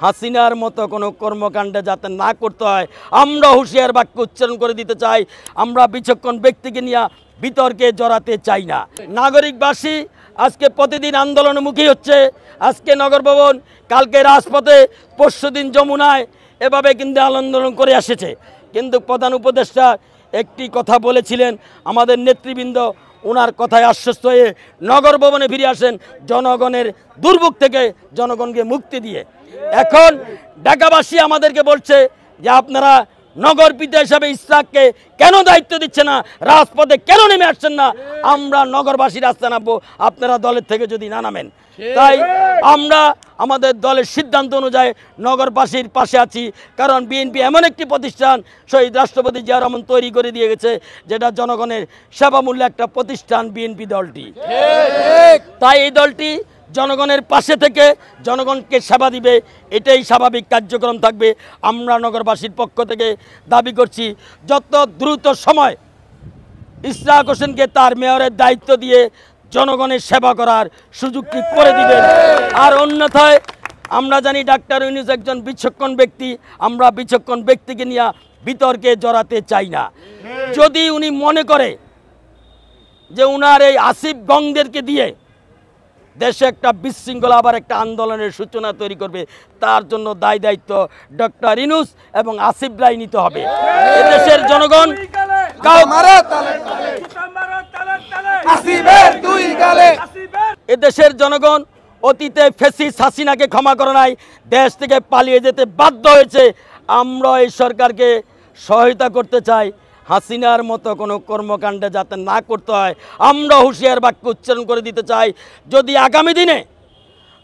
হাসিনার মতো কোনো কর্মকাণ্ডে যাতে না করতে হয় আমরা হুঁশিয়ার বাক্য উচ্চারণ করে দিতে চাই। আমরা বিচক্ষণ ব্যক্তিকে নিয়ে বিতর্কে জড়াতে চাই না। নাগরিকবাসী আজকে প্রতিদিন আন্দোলনমুখী হচ্ছে। আজকে নগর ভবন, কালকে রাজপথে, পরশুদিন যমুনায়, এভাবে কিন্তু আন্দোলন করে এসেছে। কিন্তু প্রধান উপদেষ্টা একটি কথা বলেছিলেন, আমাদের নেতৃবৃন্দ ওনার কথায় আশ্বস্ত হয়ে নগর ভবনে ফিরে আসেন জনগণের দুর্ভোগ থেকে জনগণকে মুক্তি দিয়ে। এখন ঢাকাবাসী আমাদেরকে বলছে যে আপনারা নগর পিতা হিসাবে ইসরাককে কেন দায়িত্ব দিচ্ছে না, রাজপথে কেন নেমে আসছেন না? আমরা নগরবাসী রাস্তা নামবো আপনারা দলের থেকে যদি না নামেন। তাই আমরা আমাদের দলের সিদ্ধান্ত অনুযায়ী নগরবাসীর পাশে আছি। কারণ বিএনপি এমন একটি প্রতিষ্ঠান শহীদ রাষ্ট্রপতি জিয়া রহমান তৈরি করে দিয়ে গেছে, যেটা জনগণের সেবামূল্যে একটা প্রতিষ্ঠান বিএনপি দলটি। তাই এই দলটি জনগণের পাশে থেকে জনগণকে সেবা দিবে, এটাই স্বাভাবিক কার্যক্রম থাকবে। আমরা নগরবাসীর পক্ষ থেকে দাবি করছি যত দ্রুত সময় ইশরাক হোসেনকে তার মেয়রের দায়িত্ব দিয়ে জনগণের সেবা করার সুযোগটি করে দিবেন। আর অন্যথায় আমরা জানি ডাক্তার ইউনূস একজন বিচক্ষণ ব্যক্তি, আমরা বিচক্ষণ ব্যক্তিকে নিয়ে বিতর্কে জড়াতে চাই না। যদি উনি মনে করে যে উনার এই আসিফ গংদেরকে দিয়ে দেশে একটা বিশৃঙ্খলা আবার একটা আন্দোলনের সূচনা তৈরি করবে, তার জন্য দায় দায়িত্ব ডক্টর ইউনূস এবং আসিফ রায় নিতে হবে। এদেশের জনগণ এদেশের জনগণ অতীতে ফ্যাসিস্ট হাসিনাকে ক্ষমা করে নাই, দেশ থেকে পালিয়ে যেতে বাধ্য হয়েছে। আমরা এই সরকারকে সহায়তা করতে চাই, হাসিনার মতো কোনো কর্মকাণ্ডে যাতে না করতে হয় আমরা হুঁশিয়ার বাক্য উচ্চারণ করে দিতে চাই। যদি আগামী দিনে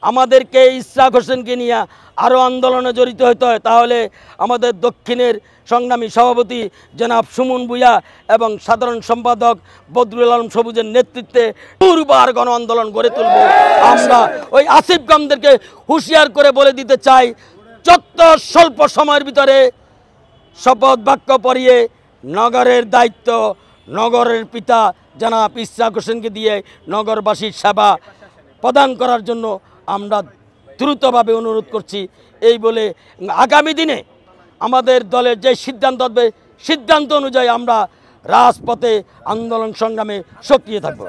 আমাদেরকে ইশরাক হোসেনকে নিয়ে আরও আন্দোলনে জড়িত হতে হয়, তাহলে আমাদের দক্ষিণের সংগ্রামী সভাপতি জনাব সুমন ভূঁইয়া এবং সাধারণ সম্পাদক বদরুল আলম সবুজের নেতৃত্বে দুর্বার গণ আন্দোলন গড়ে তুলব। আমরা ওই আসিফ গমদেরকে হুঁশিয়ার করে বলে দিতে চাই, যত স্বল্প সময়ের ভিতরে শপথ বাক্য পড়িয়ে নগরের দায়িত্ব নগরের পিতা জনাব ইশরাক হোসেনকে দিয়ে নগরবাসীর সেবা প্রদান করার জন্য আমরা দ্রুতভাবে অনুরোধ করছি। এই বলে আগামী দিনে আমাদের দলের যে সিদ্ধান্ত হবে সিদ্ধান্ত অনুযায়ী আমরা রাজপথে আন্দোলন সংগ্রামে সক্রিয় থাকব।